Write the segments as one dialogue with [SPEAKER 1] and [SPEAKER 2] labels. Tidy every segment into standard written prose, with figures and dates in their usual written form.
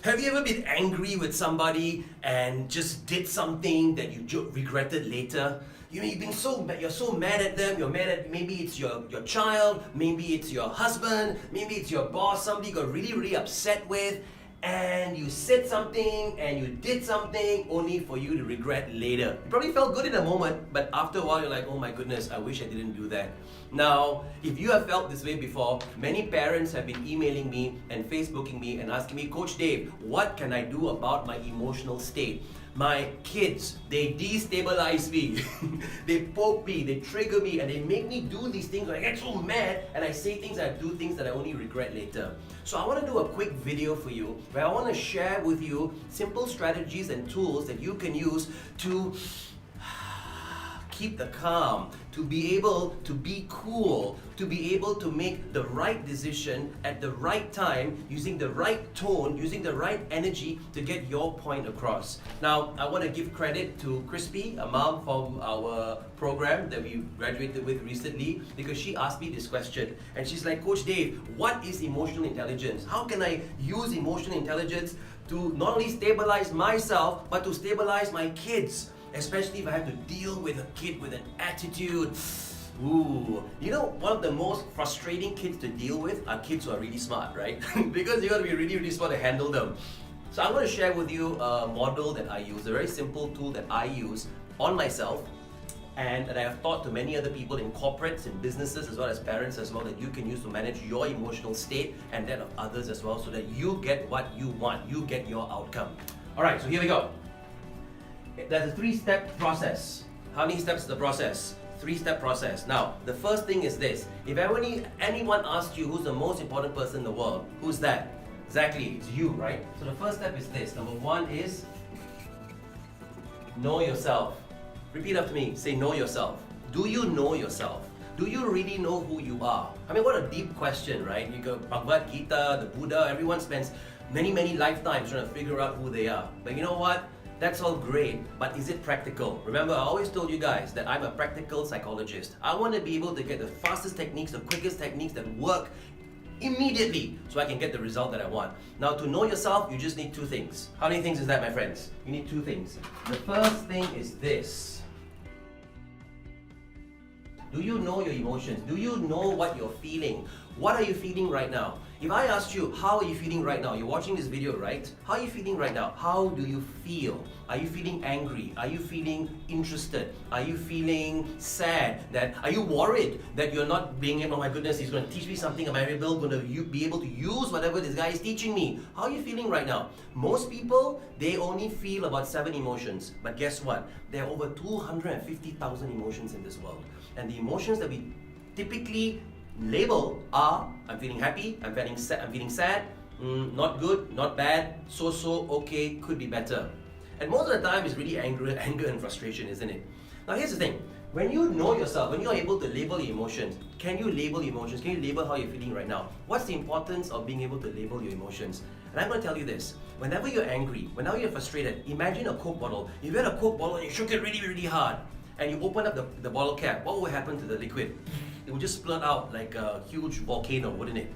[SPEAKER 1] Have you ever been angry with somebody and just did something that you regretted later? You know, you're so mad at them, you're mad at, maybe it's your child, maybe it's your husband, maybe it's your boss, somebody you got really, really upset with, and you said something and you did something only for you to regret later. You probably felt good in a moment, but after a while you're like, oh my goodness, I wish I didn't do that. Now, if you have felt this way before, many parents have been emailing me and Facebooking me and asking me, Coach Dave, what can I do about my emotional state? My kids, they destabilize me, they poke me, they trigger me, and they make me do these things. I get so mad and I say things and I do things that I only regret later. So I want to do a quick video for you where I want to share with you simple strategies and tools that you can use to keep the calm, to be able to be cool, to be able to make the right decision at the right time, using the right tone, using the right energy to get your point across. Now, I want to give credit to Crispy, a mom from our program that we graduated with recently, because she asked me this question. And she's like, Coach Dave, what is emotional intelligence? How can I use emotional intelligence to not only stabilize myself, but to stabilize my kids? Especially if I have to deal with a kid with an attitude. Ooh, you know, one of the most frustrating kids to deal with are kids who are really smart, right? Because you got to be really, really smart to handle them. So I'm going to share with you a model that I use, a very simple tool that I use on myself, and that I have taught to many other people in corporates, in businesses, as well as parents as well, that you can use to manage your emotional state and that of others as well, so that you get what you want, you get your outcome. All right, so here we go. There's a 3-step process. How many steps is the process? 3-step process. Now, the first thing is this. If anyone asks you who's the most important person in the world, who's that? Exactly, it's you, right? So the first step is this. Number 1 is know yourself. Repeat after me. Say know yourself. Do you know yourself? Do you really know who you are? I mean, what a deep question, right? You go Bhagavad Gita, the Buddha, everyone spends many, many lifetimes trying to figure out who they are. But you know what? That's all great, but is it practical? Remember, I always told you guys that I'm a practical psychologist. I want to be able to get the fastest techniques, the quickest techniques that work immediately so I can get the result that I want. Now, to know yourself, you just need 2 things. How many things is that, my friends? You need 2 things. The first thing is this. Do you know your emotions? Do you know what you're feeling? What are you feeling right now? If I asked you, how are you feeling right now? You're watching this video, right? How are you feeling right now? How do you feel? Are you feeling angry? Are you feeling interested? Are you feeling sad? Are you worried that you're not being able, oh my goodness, he's going to teach me something, am I going to be able to use whatever this guy is teaching me? How are you feeling right now? Most people, they only feel about 7 emotions. But guess what? There are over 250,000 emotions in this world. And the emotions that we typically label are, I'm feeling happy, I'm feeling sad, not good, not bad, so, okay, could be better. And most of the time it's really anger and frustration, isn't it? Now here's the thing, when you know yourself, when you're able to label your emotions, can you label emotions? Can you label how you're feeling right now? What's the importance of being able to label your emotions? And I'm going to tell you this, whenever you're angry, whenever you're frustrated, imagine a Coke bottle. If you had a Coke bottle and you shook it really, really hard, and you open up the bottle cap, what will happen to the liquid? It will just splurt out like a huge volcano, wouldn't it?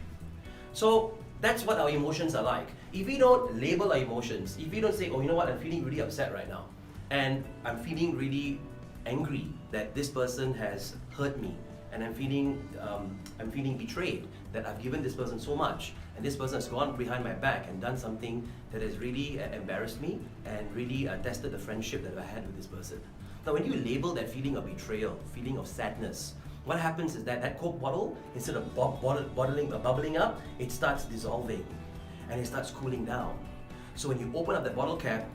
[SPEAKER 1] So that's what our emotions are like. If we don't label our emotions, if we don't say, oh, you know what, I'm feeling really upset right now, and I'm feeling really angry that this person has hurt me, and I'm feeling betrayed that I've given this person so much, and this person has gone behind my back and done something that has really embarrassed me and really tested the friendship that I had with this person. Now, when you label that feeling of betrayal, feeling of sadness, what happens is that Coke bottle, instead of bubbling up, it starts dissolving and it starts cooling down. So when you open up the bottle cap,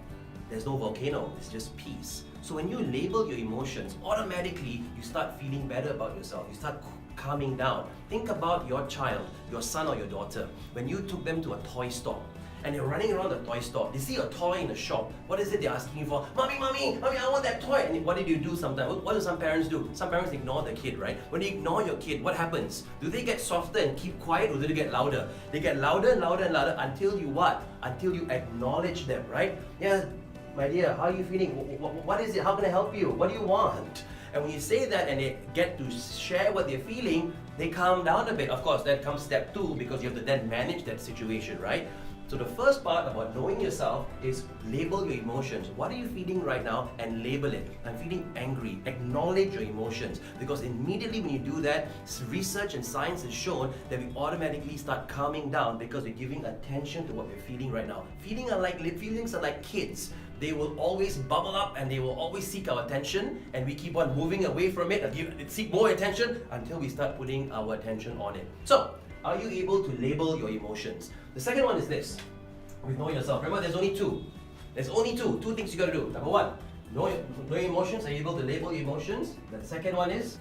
[SPEAKER 1] there's no volcano, it's just peace. So when you label your emotions, automatically you start feeling better about yourself. You start calming down. Think about your child, your son or your daughter. When you took them to a toy store, and they're running around the toy store. They see a toy in the shop. What is it they're asking you for? Mommy, I want that toy. And what did you do sometimes? What do some parents do? Some parents ignore the kid, right? When you ignore your kid, what happens? Do they get softer and keep quiet, or do they get louder? They get louder and louder and louder until you what? Until you acknowledge them, right? Yeah, my dear, how are you feeling? What is it? How can I help you? What do you want? And when you say that and they get to share what they're feeling, they calm down a bit. Of course, that comes step 2, because you have to then manage that situation, right? So the first part about knowing yourself is label your emotions. What are you feeling right now? And label it. I'm feeling angry. Acknowledge your emotions, because immediately when you do that, research and science has shown that we automatically start calming down because we're giving attention to what we're feeling right now. Feelings are like kids. They will always bubble up and they will always seek our attention, and we keep on moving away from it and seek more attention until we start putting our attention on it. So, are you able to label your emotions? The second one is this. With know yourself. Remember, there's only two. There's only two. Two things you got to do. Number one, know your emotions. Are you able to label your emotions? The second one is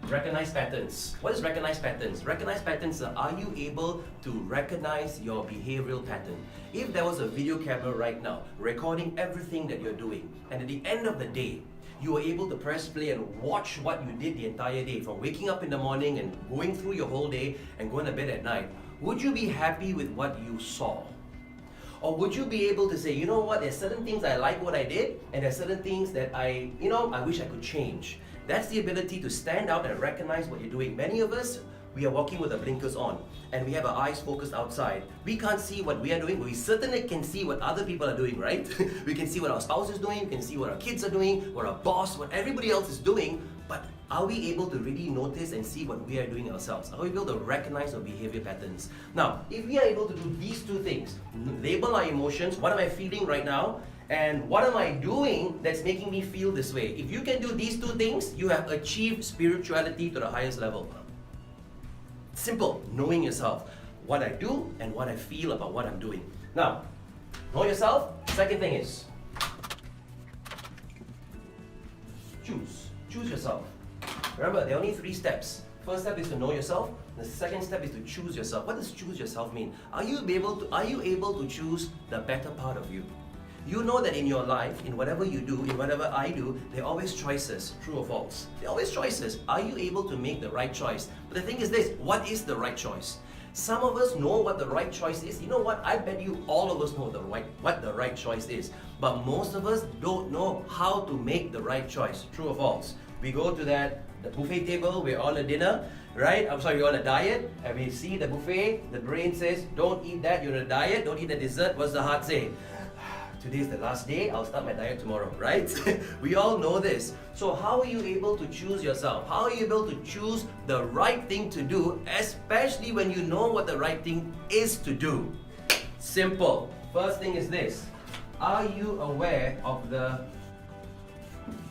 [SPEAKER 1] recognize patterns. What is recognize patterns? Recognize patterns are you able to recognize your behavioral pattern? If there was a video camera right now recording everything that you're doing, and at the end of the day, you were able to press play and watch what you did the entire day, from waking up in the morning and going through your whole day and going to bed at night, would you be happy with what you saw? Or would you be able to say, you know what, there's certain things I like what I did, and there's certain things that I wish I could change. That's the ability to stand out and recognize what you're doing. Many of us, we are walking with our blinkers on and we have our eyes focused outside. We can't see what we are doing, but we certainly can see what other people are doing, right? We can see what our spouse is doing, we can see what our kids are doing, what our boss, what everybody else is doing, but are we able to really notice and see what we are doing ourselves? Are we able to recognize our behavior patterns? Now, if we are able to do these two things, label our emotions, what am I feeling right now? And what am I doing that's making me feel this way? If you can do these two things, you have achieved spirituality to the highest level. Simple, knowing yourself. What I do and what I feel about what I'm doing. Now, know yourself. Second thing is choose. Choose yourself. Remember, there are only 3 steps. First step is to know yourself. The second step is to choose yourself. What does choose yourself mean? Are you able to choose the better part of you? You know that in your life, in whatever you do, in whatever I do, there are always choices, true or false. There are always choices. Are you able to make the right choice? But the thing is this, what is the right choice? Some of us know what the right choice is. You know what? I bet you all of us know what the right choice is. But most of us don't know how to make the right choice, true or false. We go to the buffet table, we're on a dinner, right? We're on a diet, and we see the buffet, the brain says, don't eat that, you're on a diet, don't eat the dessert. What's the heart say? Today's the last day, I'll start my diet tomorrow, right? We all know this. So how are you able to choose yourself? How are you able to choose the right thing to do, especially when you know what the right thing is to do? Simple. First thing is this. Are you aware of the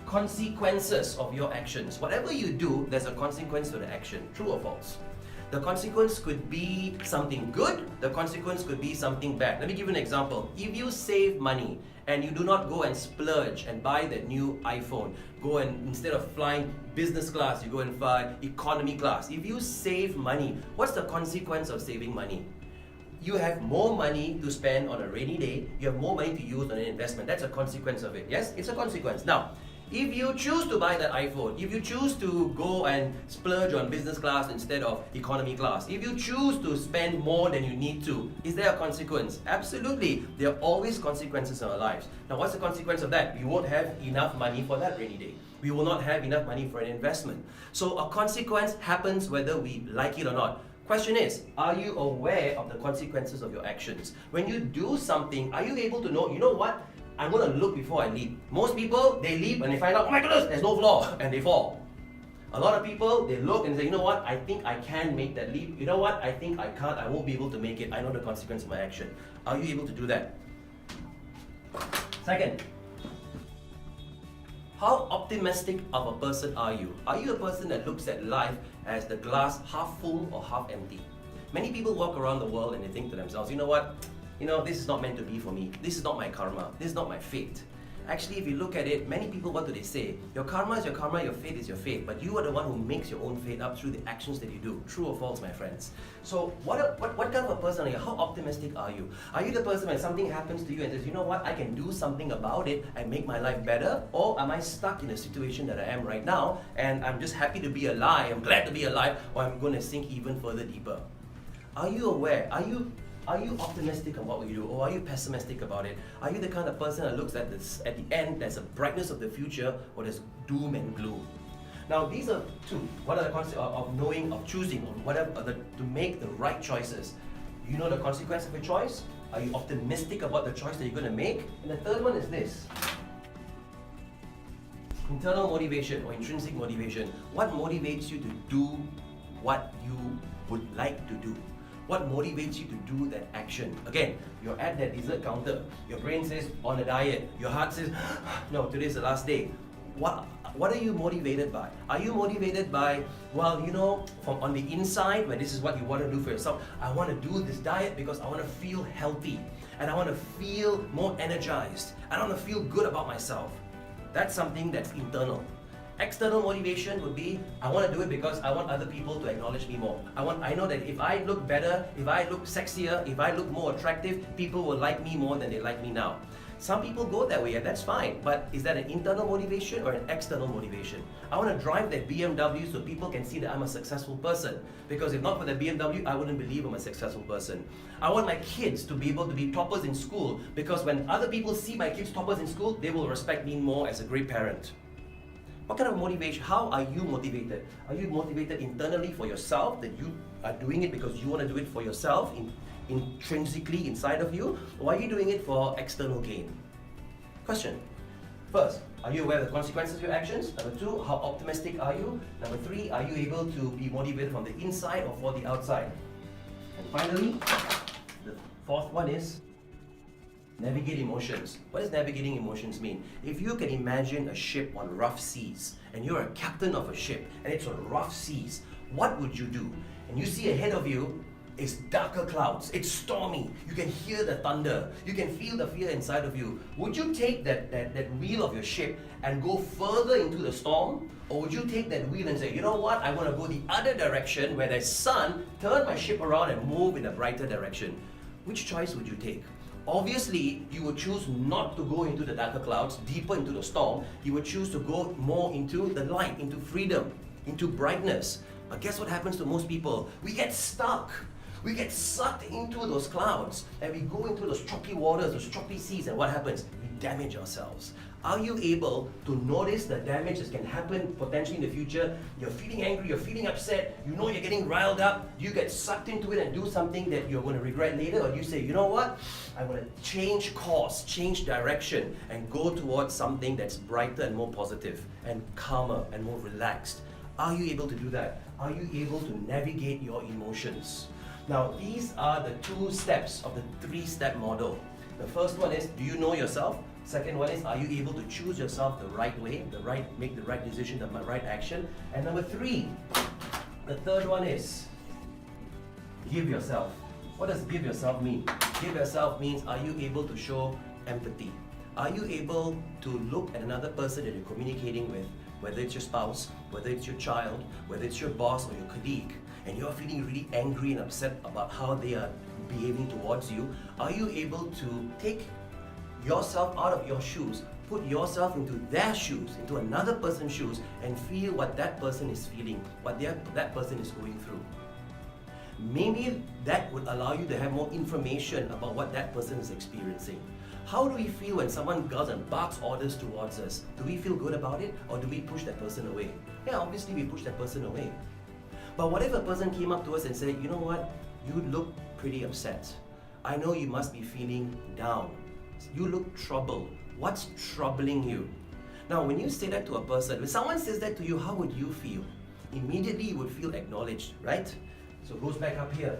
[SPEAKER 1] consequences of your actions? Whatever you do, there's a consequence to the action. True or false? The consequence could be something good, the consequence could be something bad. Let me give you an example. If you save money and you do not go and splurge and buy that new iPhone, go and instead of flying business class, you go and fly economy class. If you save money, what's the consequence of saving money? You have more money to spend on a rainy day, you have more money to use on an investment. That's a consequence of it. Yes, it's a consequence. Now, if you choose to buy that iPhone, if you choose to go and splurge on business class instead of economy class, if you choose to spend more than you need to, is there a consequence? Absolutely. There are always consequences in our lives. Now, what's the consequence of that? We won't have enough money for that rainy day. We will not have enough money for an investment. So a consequence happens whether we like it or not. Question is, are you aware of the consequences of your actions? When you do something, are you able to know, you know what? I'm going to look before I leap. Most people, they leap and they find out, oh my goodness, there's no floor, and they fall. A lot of people, they look and say, you know what, I think I can make that leap. You know what, I think I can't, I won't be able to make it. I know the consequence of my action. Are you able to do that? Second, how optimistic of a person are you? Are you a person that looks at life as the glass half full or half empty? Many people walk around the world and they think to themselves, you know what, this is not meant to be for me. This is not my karma. This is not my fate. Actually, if you look at it, many people, what do they say? Your karma is your karma, your fate is your fate. But you are the one who makes your own fate up through the actions that you do. True or false, my friends? So what kind of a person are you? How optimistic are you? Are you the person when something happens to you and says, you know what, I can do something about it and make my life better? Or am I stuck in a situation that I am right now and I'm just happy to be alive, I'm glad to be alive, or I'm going to sink even further deeper? Are you aware? Are you optimistic about what you do, or are you pessimistic about it? Are you the kind of person that looks at this at the end, there's a brightness of the future, or there's doom and gloom? Now, these are two. What are the concepts of knowing, of choosing, or whatever, to make the right choices? Do you know the consequence of your choice? Are you optimistic about the choice that you're going to make? And the third one is this. Internal motivation or intrinsic motivation. What motivates you to do what you would like to do? What motivates you to do that action? Again, you're at that dessert counter. Your brain says, on a diet. Your heart says, no, today's the last day. What are you motivated by? Are you motivated by, well, you know, from on the inside, where this is what you want to do for yourself, I want to do this diet because I want to feel healthy and I want to feel more energized. I want to feel good about myself. That's something that's internal. External motivation would be, I want to do it because I want other people to acknowledge me more. I know that if I look better, if I look sexier, if I look more attractive, people will like me more than they like me now. Some people go that way and that's fine, but is that an internal motivation or an external motivation? I want to drive that BMW so people can see that I'm a successful person, because if not for the BMW, I wouldn't believe I'm a successful person. I want my kids to be able to be toppers in school, because when other people see my kids toppers in school, they will respect me more as a great parent. What kind of motivation? How are you motivated? Are you motivated internally for yourself, that you are doing it because you want to do it for yourself, intrinsically inside of you, or are you doing it for external gain? Question. First, are you aware of the consequences of your actions? Number two, how optimistic are you? Number three, are you able to be motivated from the inside or for the outside? And finally, the fourth one is navigate emotions. What does navigating emotions mean? If you can imagine a ship on rough seas, and you're a captain of a ship, and it's on rough seas, what would you do? And you see ahead of you is darker clouds, it's stormy, you can hear the thunder, you can feel the fear inside of you. Would you take that wheel of your ship and go further into the storm? Or would you take that wheel and say, you know what, I want to go the other direction where there's sun, turn my ship around and move in a brighter direction? Which choice would you take? Obviously, you would choose not to go into the darker clouds, deeper into the storm. You would choose to go more into the light, into freedom, into brightness. But guess what happens to most people? We get stuck. We get sucked into those clouds and we go into those choppy waters, those choppy seas, and what happens? We damage ourselves. Are you able to notice the damage that can happen potentially in the future? You're feeling angry, you're feeling upset, you know you're getting riled up, you get sucked into it and do something that you're going to regret later, or you say, you know what, I want to change course, change direction, and go towards something that's brighter and more positive, and calmer and more relaxed. Are you able to do that? Are you able to navigate your emotions? Now, these are the 2 steps of the 3-step model. The first one is, do you know yourself? Second one is, are you able to choose yourself the right way, make the right decision, the right action? And number 3, the third one is, give yourself. What does give yourself mean? Give yourself means, are you able to show empathy? Are you able to look at another person that you're communicating with, whether it's your spouse, whether it's your child, whether it's your boss or your colleague, and you're feeling really angry and upset about how they are behaving towards you? Are you able to take yourself out of your shoes, put yourself into their shoes, into another person's shoes, and feel what that person is feeling, what that person is going through? Maybe that would allow you to have more information about what that person is experiencing. How do we feel when someone goes and barks orders towards us? Do we feel good about it, or do we push that person away? Yeah, obviously we push that person away. But what if a person came up to us and said, you know what, you look pretty upset. I know you must be feeling down. You look troubled. What's troubling you? Now, when you say that to a person, when someone says that to you, how would you feel? Immediately you would feel acknowledged, right? So it goes back up here.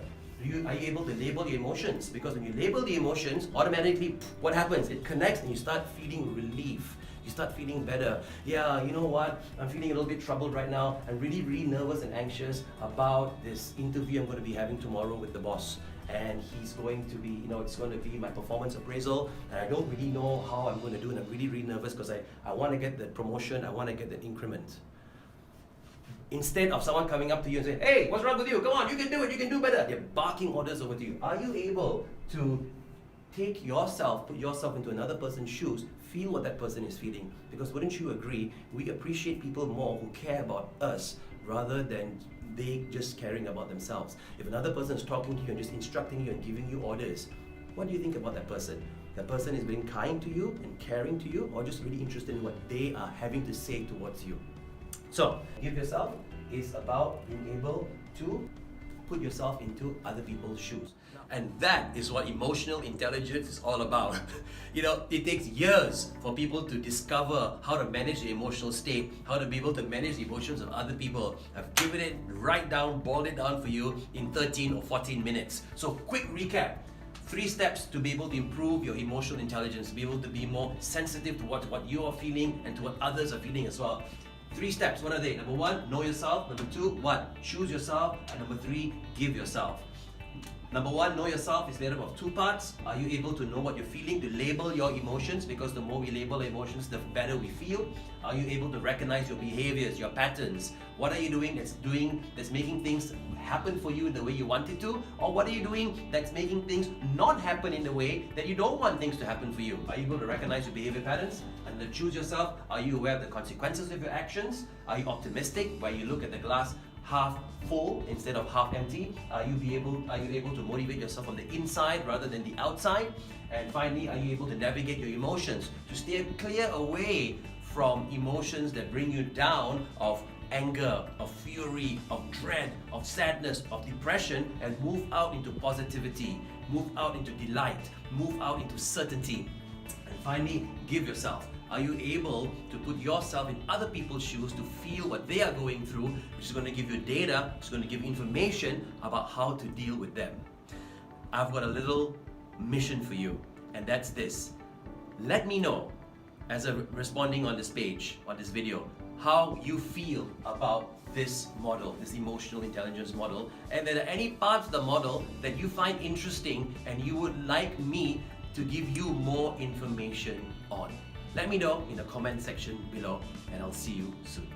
[SPEAKER 1] Are you able to label your emotions? Because when you label the emotions, automatically what happens? It connects and you start feeling relief. You start feeling better. Yeah, you know what? I'm feeling a little bit troubled right now. I'm really, really nervous and anxious about this interview I'm going to be having tomorrow with the boss. And he's going to be, it's going to be my performance appraisal, and I don't really know how I'm going to do, and I'm really, really nervous because I want to get the promotion, I want to get the increment. Instead of someone coming up to you and saying, hey, what's wrong with you? Come on, you can do it, you can do better. They're barking orders over to you. Are you able to take yourself, put yourself into another person's shoes, feel what that person is feeling? Because wouldn't you agree, we appreciate people more who care about us rather than they just caring about themselves. If another person is talking to you and just instructing you and giving you orders, what do you think about that person? That person is being kind to you and caring to you, or just really interested in what they are having to say towards you? So, give yourself is about being able to put yourself into other people's shoes. And that is what emotional intelligence is all about. It takes years for people to discover how to manage the emotional state, how to be able to manage the emotions of other people. I've given it boiled it down for you in 13 or 14 minutes. So quick recap. 3 steps to be able to improve your emotional intelligence, be able to be more sensitive to what you are feeling and to what others are feeling as well. 3 steps, what are they? Number 1, know yourself. Number 2, what? Choose yourself. And number 3, give yourself. Number 1, know yourself is made up of 2 parts. Are you able to know what you're feeling, to label your emotions? Because the more we label our emotions, the better we feel. Are you able to recognize your behaviors, your patterns? What are you doing that's making things happen for you in the way you want it to? Or what are you doing that's making things not happen in the way that you don't want things to happen for you? Are you able to recognize your behavior patterns? And then choose yourself. Are you aware of the consequences of your actions? Are you optimistic, where you look at the glass half full instead of half empty? Are you able to motivate yourself from the inside rather than the outside? And finally, are you able to navigate your emotions, to stay clear away from emotions that bring you down, of anger, of fury, of dread, of sadness, of depression, and move out into positivity, move out into delight, move out into certainty? And finally, give yourself. Are you able to put yourself in other people's shoes to feel what they are going through, which is going to give you data, it's going to give you information about how to deal with them? I've got a little mission for you, and that's this. Let me know, as I'm responding on this page, on this video, how you feel about this model, this emotional intelligence model, and there are any parts of the model that you find interesting and you would like me to give you more information on. Let me know in the comment section below, and I'll see you soon.